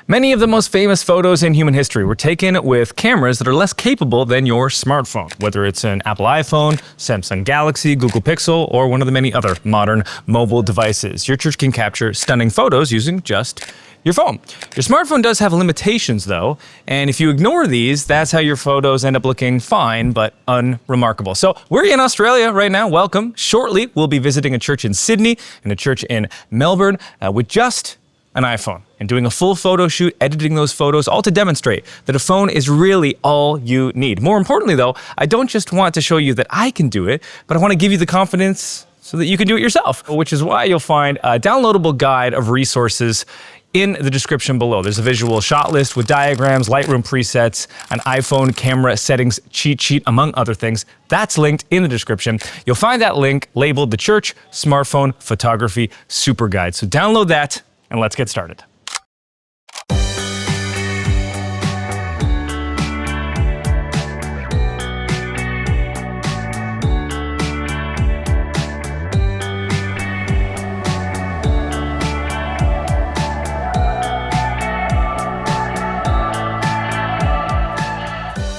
Many of the most famous photos in human history were taken with cameras that are less capable than your smartphone, whether it's an Apple iPhone, Samsung Galaxy, Google Pixel, or one of the many other modern mobile devices. Your church can capture stunning photos using just your phone. Your smartphone does have limitations though, and if you ignore these, that's how your photos end up looking fine but unremarkable. So we're in Australia right now, welcome. Shortly, we'll be visiting a church in Sydney and a church in Melbourne with just an iPhone and doing a full photo shoot, editing those photos, all to demonstrate that a phone is really all you need. More importantly though, I don't just want to show you that I can do it, but I want to give you the confidence so that you can do it yourself, which is why you'll find a downloadable guide of resources in the description below. There's a visual shot list with diagrams, Lightroom presets, an iPhone camera settings cheat sheet, among other things. That's linked in the description. You'll find that link labeled the Church Smartphone Photography Super Guide. So download that and let's get started.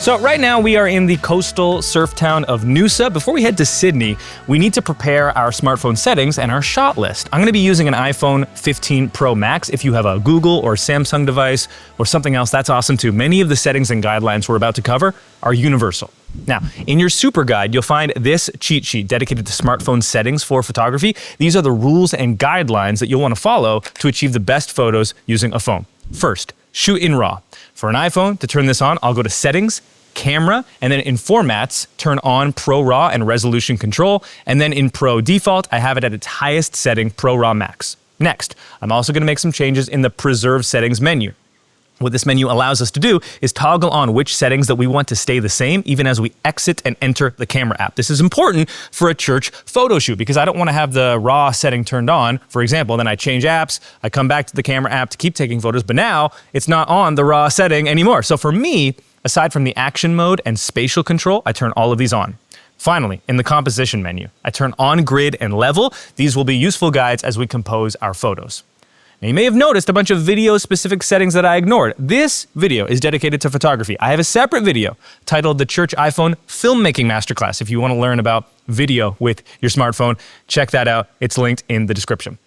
So right now we are in the coastal surf town of Noosa. Before we head to Sydney, we need to prepare our smartphone settings and our shot list. I'm gonna be using an iPhone 15 Pro Max. If you have a Google or Samsung device or something else, that's awesome too. Many of the settings and guidelines we're about to cover are universal. Now, in your super guide, you'll find this cheat sheet dedicated to smartphone settings for photography. These are the rules and guidelines that you'll want to follow to achieve the best photos using a phone. First, shoot in RAW. For an iPhone, to turn this on, I'll go to Settings, Camera, and then in Formats, turn on Pro RAW and Resolution Control, and then in Pro Default, I have it at its highest setting, Pro RAW Max. Next, I'm also going to make some changes in the Preserve Settings menu. What this menu allows us to do is toggle on which settings that we want to stay the same even as we exit and enter the camera app. This is important for a church photo shoot because I don't want to have the RAW setting turned on, for example, then I change apps, I come back to the camera app to keep taking photos, but now it's not on the RAW setting anymore. So for me, aside from the action mode and spatial control, I turn all of these on. Finally, in the composition menu, I turn on grid and level. These will be useful guides as we compose our photos. Now, you may have noticed a bunch of video-specific settings that I ignored. This video is dedicated to photography. I have a separate video titled The Church iPhone Filmmaking Masterclass. If you want to learn about video with your smartphone, check that out. It's linked in the description.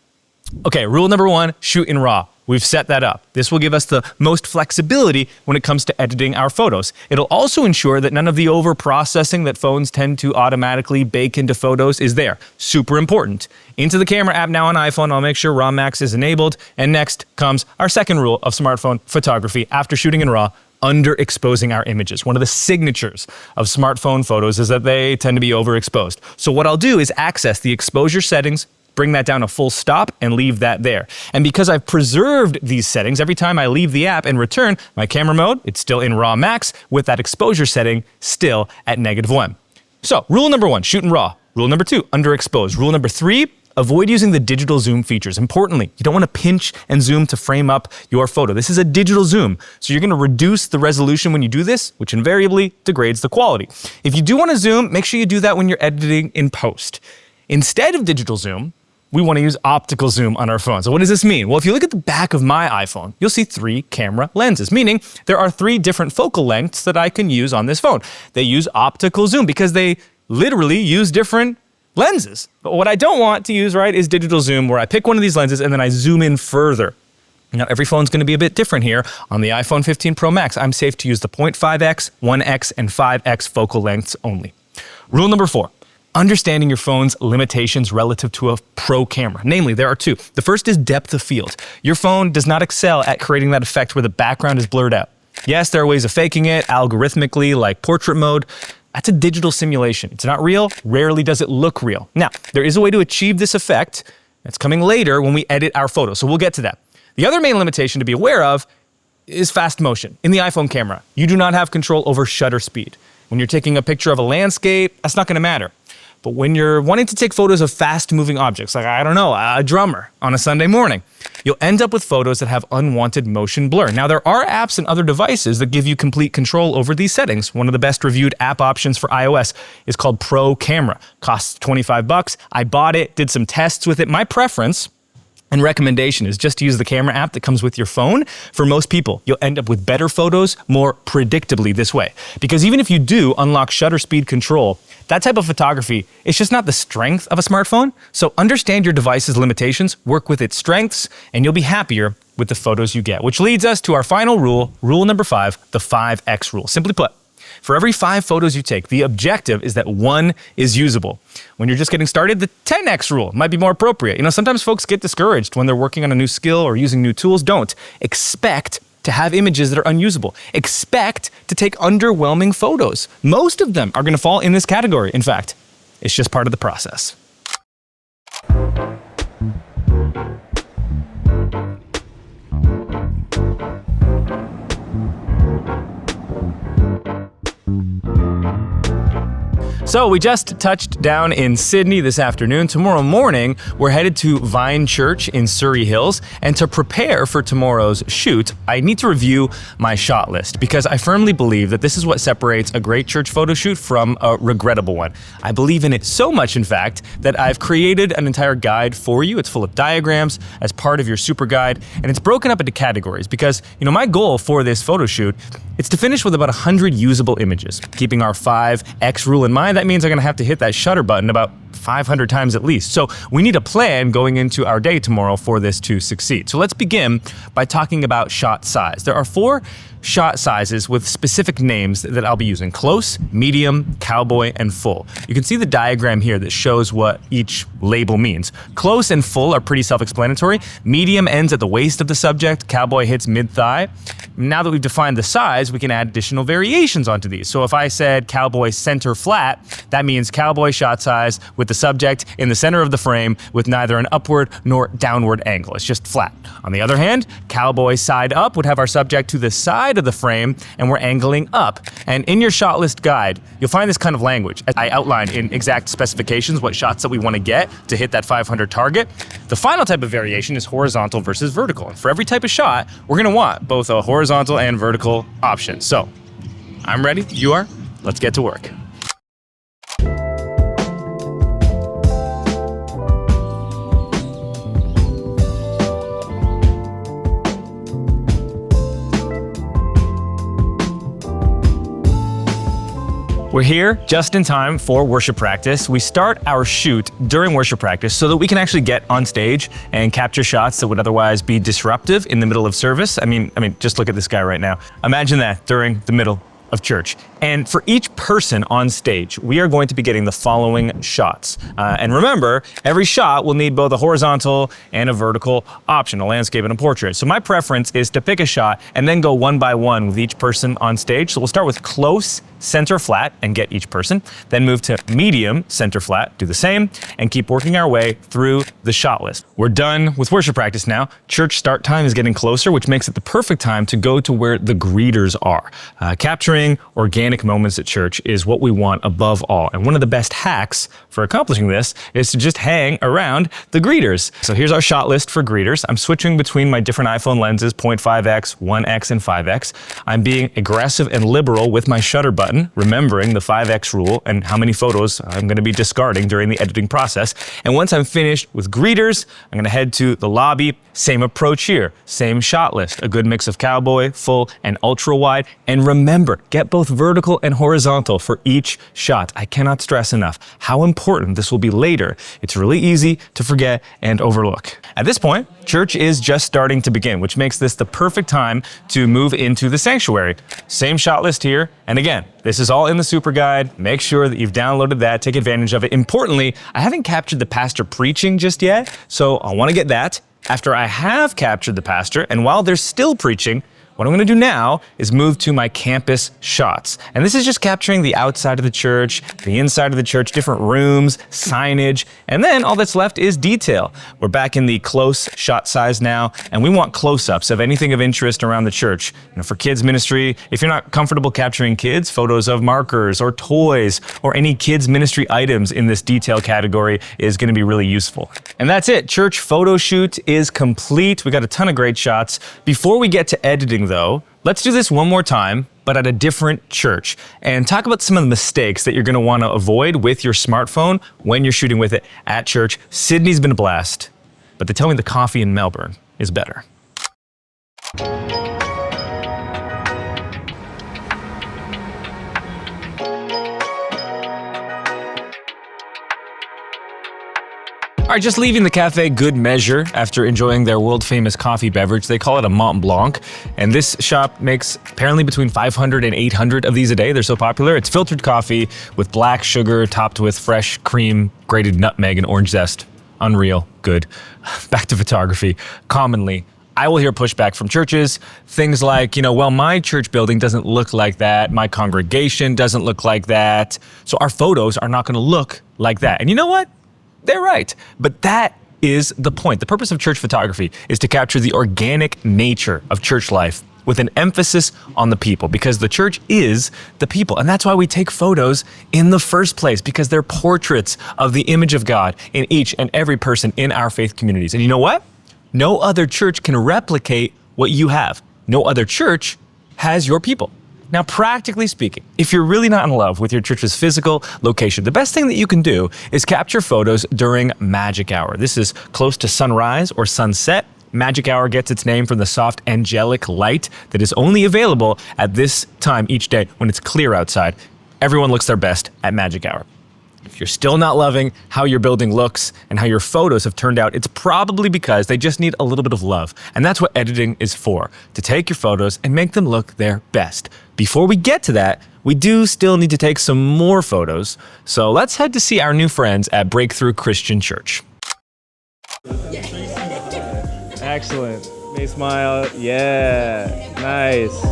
Okay, rule number one, shoot in RAW. We've set that up. This will give us the most flexibility when it comes to editing our photos. It'll also ensure that none of the over-processing that phones tend to automatically bake into photos is there. Super important. Into the camera app now on iPhone, I'll make sure RAW Max is enabled. And next comes our second rule of smartphone photography after shooting in RAW, underexposing our images. One of the signatures of smartphone photos is that they tend to be overexposed. So what I'll do is access the exposure settings, bring that down a full stop, and leave that there. And because I've preserved these settings, every time I leave the app and return, my camera mode, it's still in RAW Max with that exposure setting still at -1. So rule number one, shoot in RAW. Rule number two, underexpose. Rule number three, avoid using the digital zoom features. Importantly, you don't want to pinch and zoom to frame up your photo. This is a digital zoom, so you're going to reduce the resolution when you do this, which invariably degrades the quality. If you do want to zoom, make sure you do that when you're editing in post. Instead of digital zoom, we want to use optical zoom on our phone. So what does this mean? Well, if you look at the back of my iPhone, you'll see 3 camera lenses, meaning there are 3 different focal lengths that I can use on this phone. They use optical zoom because they literally use different lenses. But what I don't want to use, right, is digital zoom, where I pick one of these lenses and then I zoom in further. Now, every phone's going to be a bit different here. On the iPhone 15 Pro Max, I'm safe to use the 0.5x, 1x, and 5x focal lengths only. Rule number 4. Understanding your phone's limitations relative to a pro camera. Namely, there are 2. The first is depth of field. Your phone does not excel at creating that effect where the background is blurred out. Yes, there are ways of faking it algorithmically, like portrait mode. That's a digital simulation. It's not real. Rarely does it look real. Now, there is a way to achieve this effect. That's coming later when we edit our photos, so we'll get to that. The other main limitation to be aware of is fast motion. In the iPhone camera, you do not have control over shutter speed. When you're taking a picture of a landscape, that's not going to matter. But when you're wanting to take photos of fast-moving objects, like, I don't know, a drummer on a Sunday morning, you'll end up with photos that have unwanted motion blur. Now, there are apps and other devices that give you complete control over these settings. One of the best reviewed app options for iOS is called Pro Camera. Costs $25. I bought it, did some tests with it. My preference And recommendation is just to use the camera app that comes with your phone. For most people, you'll end up with better photos more predictably this way. Because even if you do unlock shutter speed control, that type of photography is just not the strength of a smartphone. So understand your device's limitations, work with its strengths, and you'll be happier with the photos you get. Which leads us to our final rule, rule number 5, the 5X rule. Simply put, for every 5 photos you take, the objective is that 1 is usable. When you're just getting started, the 10X rule might be more appropriate. Sometimes folks get discouraged when they're working on a new skill or using new tools. Don't expect to have images that are unusable. Expect to take underwhelming photos. Most of them are going to fall in this category. In fact, it's just part of the process. So we just touched down in Sydney this afternoon. Tomorrow morning, we're headed to Vine Church in Surrey Hills. And to prepare for tomorrow's shoot, I need to review my shot list because I firmly believe that this is what separates a great church photo shoot from a regrettable one. I believe in it so much, in fact, that I've created an entire guide for you. It's full of diagrams as part of your super guide, and it's broken up into categories because, my goal for this photo shoot is to finish with about 100 usable images. Keeping our 5X rule in mind, that means I'm going to have to hit that shutter button about 500 times at least. So we need a plan going into our day tomorrow for this to succeed. So let's begin by talking about shot size. There are 4 shot sizes with specific names that I'll be using: close, medium, cowboy, and full. You can see the diagram here that shows what each label means. Close and full are pretty self-explanatory. Medium ends at the waist of the subject, cowboy hits mid-thigh. Now that we've defined the size, we can add additional variations onto these. So if I said cowboy center flat, that means cowboy shot size with the subject in the center of the frame with neither an upward nor downward angle. It's just flat. On the other hand, cowboy side up would have our subject to the side of the frame and we're angling up. And in your shot list guide, you'll find this kind of language. I outlined in exact specifications what shots that we want to get to hit that 500 target. The final type of variation is horizontal versus vertical. And for every type of shot, we're going to want both a horizontal and vertical option. So I'm ready. You are? Let's get to work. We're here just in time for worship practice. We start our shoot during worship practice so that we can actually get on stage and capture shots that would otherwise be disruptive in the middle of service. I mean, just look at this guy right now. Imagine that during the middle of church. And for each person on stage, we are going to be getting the following shots. And remember, every shot will need both a horizontal and a vertical option, a landscape and a portrait. So my preference is to pick a shot and then go one by one with each person on stage. So we'll start with close, center flat, and get each person. Then move to medium, center flat, do the same, and keep working our way through the shot list. We're done with worship practice now. Church start time is getting closer, which makes it the perfect time to go to where the greeters are. Capturing organic moments at church is what we want above all. And one of the best hacks for accomplishing this is to just hang around the greeters. So here's our shot list for greeters. I'm switching between my different iPhone lenses, 0.5x, 1x, and 5x. I'm being aggressive and liberal with my shutter button, remembering the 5x rule and how many photos I'm going to be discarding during the editing process. And once I'm finished with greeters, I'm going to head to the lobby. Same approach here, same shot list, a good mix of cowboy, full, and ultra wide. And remember, get both vertical and horizontal for each shot. I cannot stress enough how important this will be later. It's really easy to forget and overlook. At this point, church is just starting to begin, which makes this the perfect time to move into the sanctuary. Same shot list here. And again, this is all in the super guide. Make sure that you've downloaded that, take advantage of it. Importantly, I haven't captured the pastor preaching just yet, so I want to get that. After I have captured the pastor, and while they're still preaching, what I'm going to do now is move to my campus shots. And this is just capturing the outside of the church, the inside of the church, different rooms, signage, and then all that's left is detail. We're back in the close shot size now, and we want close-ups of anything of interest around the church. For kids ministry, if you're not comfortable capturing kids, photos of markers or toys or any kids ministry items in this detail category is going to be really useful. And that's it. Church photo shoot is complete. We got a ton of great shots. Before we get to editing, though, let's do this one more time, but at a different church, and talk about some of the mistakes that you're going to want to avoid with your smartphone when you're shooting with it at church. Sydney's been a blast. but they tell me the coffee in Melbourne is better. All right, just leaving the cafe Good Measure after enjoying their world-famous coffee beverage. They call it a Mont Blanc, and this shop makes apparently between 500 and 800 of these a day. They're so popular. It's filtered coffee with black sugar topped with fresh cream, grated nutmeg, and orange zest. Unreal. Good. Back to photography. Commonly, I will hear pushback from churches, things like, well, my church building doesn't look like that, my congregation doesn't look like that, so our photos are not going to look like that. And you know what? They're right. But that is the point. The purpose of church photography is to capture the organic nature of church life with an emphasis on the people, because the church is the people. And that's why we take photos in the first place, because they're portraits of the image of God in each and every person in our faith communities. And you know what? No other church can replicate what you have. No other church has your people. Now, practically speaking, if you're really not in love with your church's physical location, the best thing that you can do is capture photos during magic hour. This is close to sunrise or sunset. Magic hour gets its name from the soft angelic light that is only available at this time each day when it's clear outside. Everyone looks their best at magic hour. If you're still not loving how your building looks and how your photos have turned out, it's probably because they just need a little bit of love. And that's what editing is for, to take your photos and make them look their best. Before we get to that, we do still need to take some more photos. So let's head to see our new friends at Breakthrough Christian Church. Excellent. May smile. Yeah. Nice.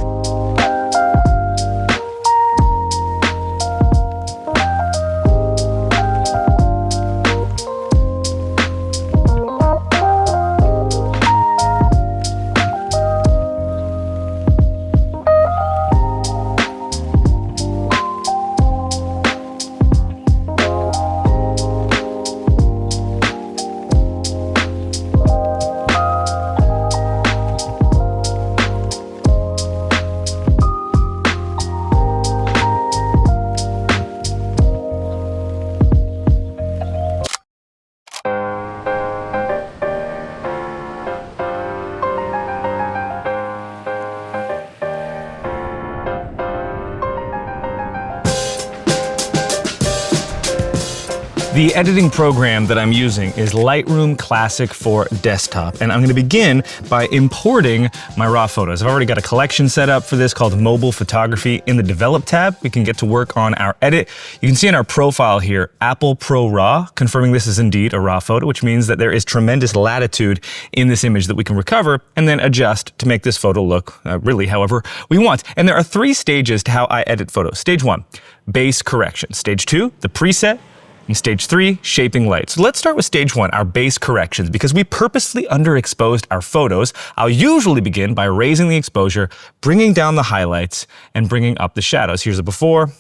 The editing program that I'm using is Lightroom Classic for desktop, and I'm going to begin by importing my raw photos. I've already got a collection set up for this called Mobile Photography. In the Develop tab, we can get to work on our edit. You can see in our profile here, Apple Pro RAW, confirming this is indeed a raw photo, which means that there is tremendous latitude in this image that we can recover and then adjust to make this photo look really however we want. And there are 3 stages to how I edit photos. Stage 1, base correction. Stage 2, the preset. And stage 3, shaping light. So let's start with stage 1, our base corrections. Because we purposely underexposed our photos, I'll usually begin by raising the exposure, bringing down the highlights, and bringing up the shadows. Here's a before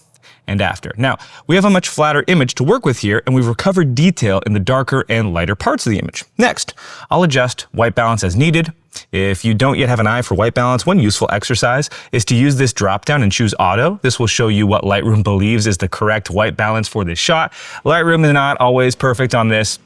and after. Now, we have a much flatter image to work with here, and we've recovered detail in the darker and lighter parts of the image. Next, I'll adjust white balance as needed. If you don't yet have an eye for white balance, one useful exercise is to use this drop-down and choose auto. This will show you what Lightroom believes is the correct white balance for this shot. Lightroom is not always perfect on this.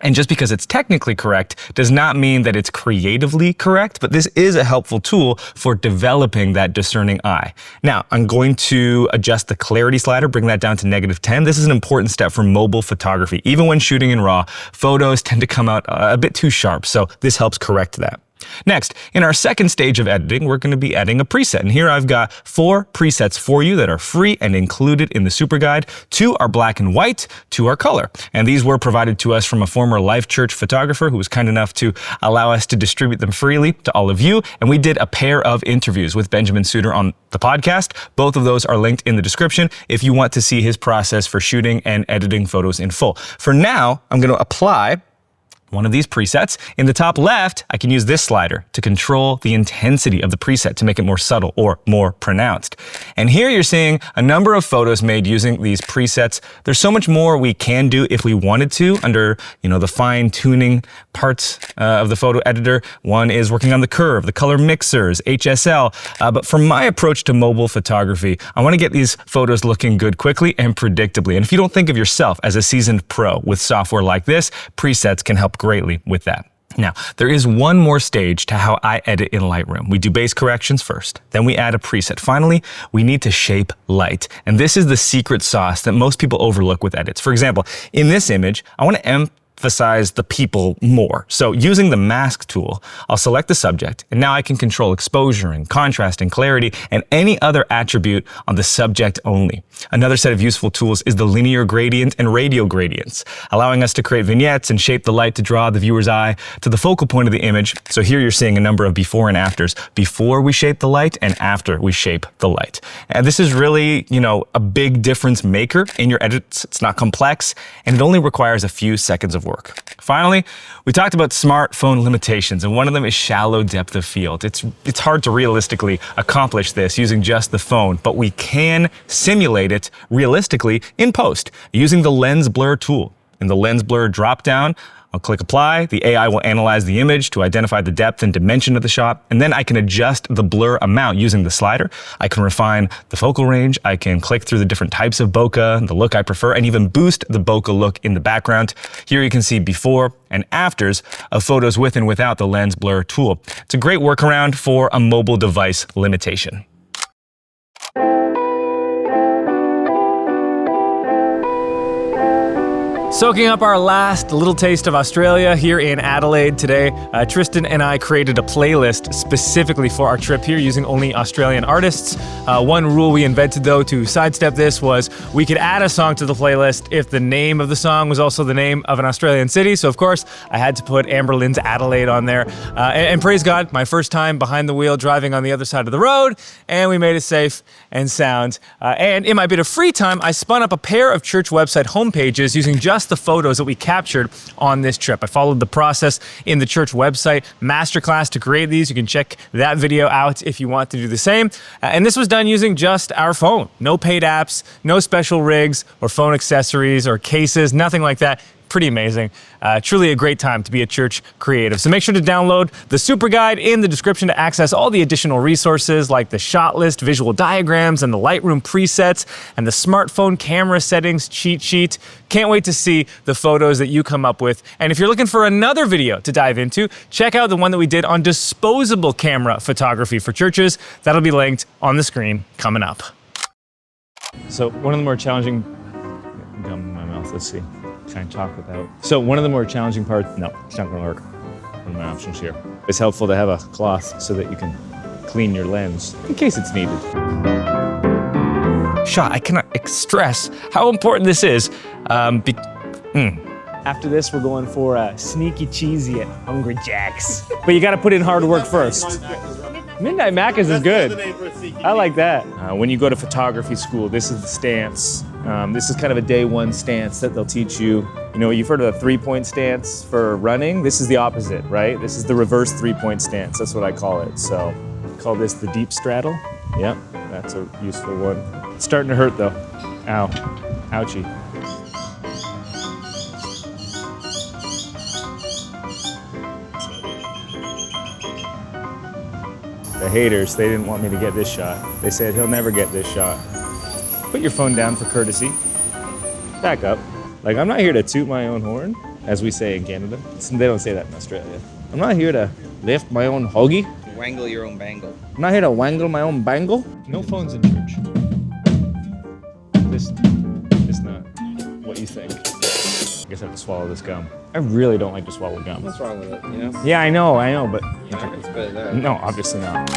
And just because it's technically correct does not mean that it's creatively correct, but this is a helpful tool for developing that discerning eye. Now, I'm going to adjust the clarity slider, bring that down to -10. This is an important step for mobile photography. Even when shooting in RAW, photos tend to come out a bit too sharp, so this helps correct that. Next, in our second stage of editing, we're going to be adding a preset. And here I've got 4 presets for you that are free and included in the super guide. 2 are black and white, 2 are color. And these were provided to us from a former Life Church photographer who was kind enough to allow us to distribute them freely to all of you. And we did a pair of interviews with Benjamin Suter on the podcast. Both of those are linked in the description if you want to see his process for shooting and editing photos in full. For now, I'm going to apply one of these presets. In the top left, I can use this slider to control the intensity of the preset to make it more subtle or more pronounced. And here you're seeing a number of photos made using these presets. There's so much more we can do if we wanted to under, the fine tuning parts of the photo editor. One is working on the curve, the color mixers, HSL. But for my approach to mobile photography, I want to get these photos looking good quickly and predictably. And if you don't think of yourself as a seasoned pro with software like this, presets can help greatly with that. Now, there is one more stage to how I edit in Lightroom. We do base corrections first, then we add a preset. Finally, we need to shape light. And this is the secret sauce that most people overlook with edits. For example, in this image, I want to emphasize the people more. So using the mask tool, I'll select the subject, and now I can control exposure and contrast and clarity and any other attribute on the subject only. Another set of useful tools is the linear gradient and radial gradients, allowing us to create vignettes and shape the light to draw the viewer's eye to the focal point of the image. So here you're seeing a number of before and afters, before we shape the light and after we shape the light. And this is really, a big difference maker in your edits. It's not complex, and it only requires a few seconds of work. Finally, we talked about smartphone limitations, and one of them is shallow depth of field. It's hard to realistically accomplish this using just the phone, but we can simulate it realistically in post using the lens blur tool. In the lens blur dropdown, I'll click apply. The AI will analyze the image to identify the depth and dimension of the shot, and then I can adjust the blur amount using the slider. I can refine the focal range. I can click through the different types of bokeh, the look I prefer, and even boost the bokeh look in the background. Here you can see before and afters of photos with and without the lens blur tool. It's a great workaround for a mobile device limitation. Soaking up our last little taste of Australia here in Adelaide today, Tristan and I created a playlist specifically for our trip here using only Australian artists. One rule we invented though to sidestep this was we could add a song to the playlist if the name of the song was also the name of an Australian city. So of course I had to put Amber Lynn's Adelaide on there. And praise God, my first time behind the wheel driving on the other side of the road, and we made it safe and sound. And in my bit of free time, I spun up a pair of church website homepages using just the photos that we captured on this trip. I followed the process in the church website Masterclass to create these. You can check that video out if you want to do the same. And this was done using just our phone. No paid apps, no special rigs or phone accessories or cases, nothing like that. Pretty amazing. Truly a great time to be a church creative. So make sure to download the super guide in the description to access all the additional resources like the shot list, visual diagrams, and the Lightroom presets, and the smartphone camera settings cheat sheet. Can't wait to see the photos that you come up with. And if you're looking for another video to dive into, check out the one that we did on disposable camera photography for churches. That'll be linked on the screen coming up. So one of the more challenging, gum in my mouth, let's see. Try and talk without. So one of the more challenging parts, no, it's not gonna work. One of my options here. It's helpful to have a cloth so that you can clean your lens in case it's needed. Shot, I cannot stress how important this is. After this, we're going for a sneaky cheesy at Hungry Jack's. But you gotta put in hard work first. Midnight Macca's is good. I like that. When you go to photography school, this is the stance. This is kind of a day one stance that they'll teach you. You've heard of the 3-point stance for running. This is the opposite, right? This is the reverse 3-point stance. That's what I call it. So I call this the deep straddle. Yep, that's a useful one. It's starting to hurt though. Ow, ouchie. The haters, they didn't want me to get this shot. They said he'll never get this shot. Put your phone down for courtesy. Back up. Like, I'm not here to toot my own horn, as we say in Canada. They don't say that in Australia. I'm not here to lift my own hoagie. Wangle your own bangle. I'm not here to wangle my own bangle. No phones in church. This is not what you think. I guess I have to swallow this gum. I really don't like to swallow gum. What's wrong with it, Yeah, I know, but... It's better than that. No, obviously not.